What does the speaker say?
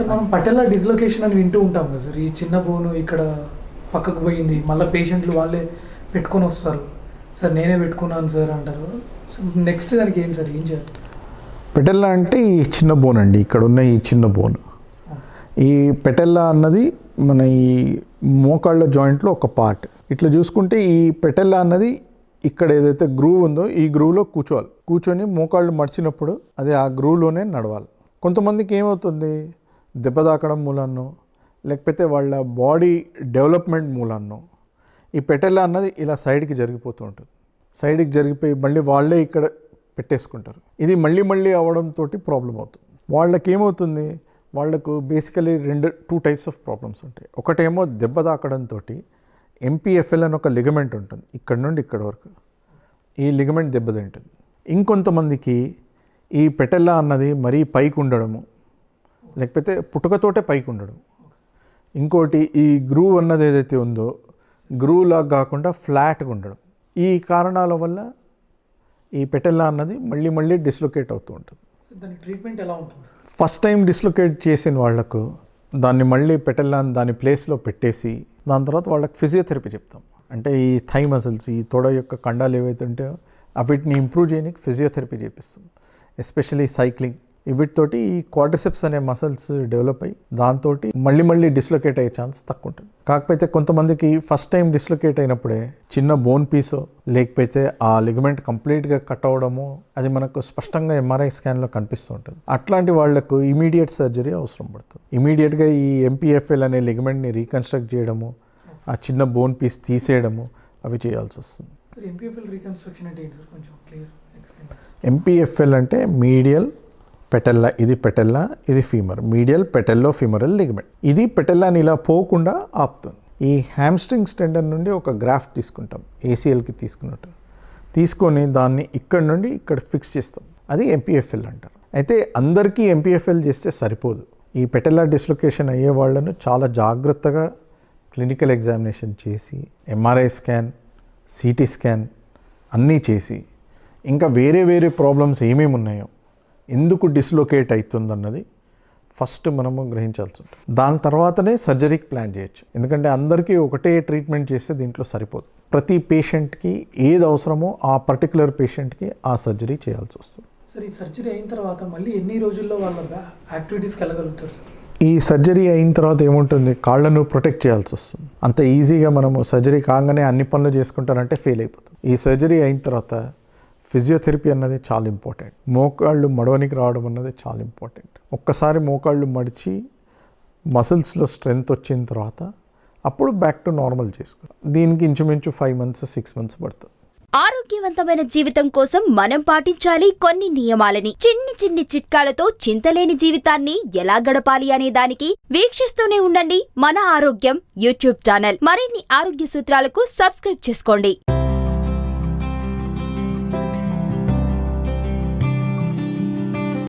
Sir మనం patella dislocation అని వింటూ ఉంటాం కదా సార్, ఈ చిన్న బోను ఇక్కడ పక్కకు పోయింది, మళ్ళీ పేషెంట్లు వాళ్ళే పెట్టుకొని వస్తారు సార్, నేనే పెట్టుకున్నాను సార్ అంటారు. నెక్స్ట్ దానికి ఏంటి సార్, ఏం చేయాలి? పెటెల్లా అంటే ఈ చిన్న బోన్ అండి, ఇక్కడ ఉన్న ఈ చిన్న బోన్. ఈ పెటెల్లా అన్నది మన ఈ మోకాళ్ళ జాయింట్లో ఒక పార్ట్. ఇట్లా చూసుకుంటే ఈ పెటెల్లా అన్నది ఇక్కడ ఏదైతే గ్రూవ్ ఉందో ఈ గ్రూవ్లో కూర్చొని మోకాళ్ళు మడిచినప్పుడు అది ఆ గ్రూవ్లోనే నడవాలి. కొంతమందికి ఏమవుతుంది, దెబ్బ తాకడం మూలాన్నో లేకపోతే వాళ్ళ బాడీ డెవలప్మెంట్ మూలాన్నో ఈ పెటెల్లా అన్నది ఇలా సైడ్కి జరిగిపోతూ ఉంటుంది. సైడ్కి జరిగిపోయి మళ్ళీ వాళ్ళే ఇక్కడ పెట్టేసుకుంటారు. ఇది మళ్ళీ అవ్వడంతో ప్రాబ్లం అవుతుంది. వాళ్ళకి ఏమవుతుంది, వాళ్లకు basically two types of problems ఉంటాయి. ఒకటేమో దెబ్బ తాకడంతో ఎంపీఎఫ్ఎల్ అని ఒక లిగమెంట్ ఉంటుంది, ఇక్కడ నుండి ఇక్కడ వరకు ఈ లిగమెంట్ దెబ్బతింటుంది. ఇంకొంతమందికి ఈ పెటెల్లా అన్నది మరీ పైకి ఉండడము, లేకపోతే పుట్టుకతోటే పైకి ఉండడం. ఇంకోటి ఈ గ్రూవ్ అన్నది ఏదైతే ఉందో గ్రూవ్ లాగా కాకుండా ఫ్లాట్గా ఉండడం. ఈ కారణాల వల్ల ఈ పెటెల్లా అన్నది మళ్ళీ డిస్లొకేట్ అవుతూ ఉంటుంది. దాని ట్రీట్మెంట్ ఎలా ఉంటుంది? ఫస్ట్ టైం డిస్లొకేట్ చేసిన వాళ్లకు దాన్ని మళ్ళీ పెటెల్లాని దాని ప్లేస్లో పెట్టేసి దాని తర్వాత వాళ్ళకి ఫిజియోథెరపీ చెప్తాం. అంటే ఈ థై మసిల్స్, ఈ తొడ యొక్క కండాలు ఏవైతే ఉంటాయో వీటిని ఇంప్రూవ్ చేయడానికి ఫిజియోథెరపీ చేపిస్తాం. ఎస్పెషల్లీ సైక్లింగ్, వీటితోటి ఈ క్వాడ్రిసెప్స్ అనే మసిల్స్ డెవలప్ అయ్యి దాంతో మళ్ళీ డిస్లొకేట్ అయ్యే ఛాన్స్ తక్కువ ఉంటుంది. కాకపోతే కొంతమందికి ఫస్ట్ టైం డిస్లొకేట్ అయినప్పుడే చిన్న బోన్ పీసో లేకపోతే ఆ లిగమెంట్ కంప్లీట్గా కట్ అవ్వడము అది మనకు స్పష్టంగా ఎంఆర్ఐ స్కాన్లో కనిపిస్తూ ఉంటుంది. అట్లాంటి వాళ్లకు ఇమీడియట్ సర్జరీ అవసరం పడుతుంది. ఇమీడియట్గా ఈ ఎంపీఎఫ్ఎల్ అనే లిగమెంట్ని రీకన్స్ట్రక్ట్ చేయడము, ఆ చిన్న బోన్ పీస్ తీసేయడము అవి చేయాల్సి వస్తుంది. ఎంపీఎఫ్ఎల్ అంటే మీడియల్ పెటెల్లా, ఇది పెటెల్లా, ఇది ఫీమర్, మీడియల్ పెటెల్లో ఫీమరల్ లిగమెంట్. ఇది పెటెల్లాని ఇలా పోకుండా ఆపుతుంది. ఈ హ్యామ్స్ట్రింగ్ టెండన్ నుండి ఒక గ్రాఫ్ట్ తీసుకుంటాం, ఏసీఎల్కి తీసుకొని దాన్ని ఇక్కడ నుండి ఇక్కడ ఫిక్స్ చేస్తాం. అది ఎంపీఎఫ్ఎల్ అంటారు. అయితే అందరికీ ఎంపీఎఫ్ఎల్ చేస్తే సరిపోదు. ఈ పెటెల్లా డిస్లొకేషన్ అయ్యే వాళ్ళను చాలా జాగ్రత్తగా క్లినికల్ ఎగ్జామినేషన్ చేసి ఎంఆర్ఐ స్కాన్, సిటీ స్కాన్ అన్నీ చేసి ఇంకా వేరే ప్రాబ్లమ్స్ ఏమేమి ఉన్నాయో, ఎందుకు డిస్లొకేట్ అవుతుందన్నది ఫస్ట్ మనము గ్రహించాల్సి ఉంటుంది. దాని తర్వాతనే సర్జరీకి ప్లాన్ చేయొచ్చు. ఎందుకంటే అందరికీ ఒకటే ట్రీట్మెంట్ చేస్తే దీంట్లో సరిపోదు. ప్రతి పేషెంట్కి ఏది అవసరమో ఆ పర్టికులర్ పేషెంట్కి ఆ సర్జరీ చేయాల్సి వస్తుంది. సార్, ఈ సర్జరీ అయిన తర్వాత మళ్ళీ ఎన్ని రోజుల్లో వాళ్ళ యాక్టివిటీస్కి వెళ్ళగలుగుతారు సార్? ఈ సర్జరీ అయిన తర్వాత ఏముంటుంది, కాళ్ళను ప్రొటెక్ట్ చేయాల్సి వస్తుంది. అంత ఈజీగా మనము సర్జరీ కాగానే అన్ని పనులు చేసుకుంటారంటే ఫెయిల్ అయిపోతుంది. ఈ సర్జరీ అయిన తర్వాత ఫిజియోథెరపీ అన్నది చాలా ఇంపార్టెంట్. మోకాళ్ళు మడవనికి రావడం అన్నది చాలా ఇంపార్టెంట్. ఒక్కసారి మోకాళ్ళు మడిచి మసిల్స్లో స్ట్రెంగ్త్ వచ్చిన తర్వాత అప్పుడు బ్యాక్ టు నార్మల్ చేసుకోవాలి. దీనికి ఇంచుమించు 5 months 6 months పడుతుంది. ఆరోగ్యవంతమైన జీవితం కోసం మనం పాటించాలి కొన్ని నియమాలని. చిన్ని చిట్కాలతో చింతలేని జీవితాన్ని ఎలా గడపాలి అనే దానికి వీక్షిస్తూనే ఉండండి మన ఆరోగ్యం యూట్యూబ్ ఛానల్. మరిన్ని ఆరోగ్య సూత్రాలకు సబ్స్క్రైబ్ చేసుకోండి.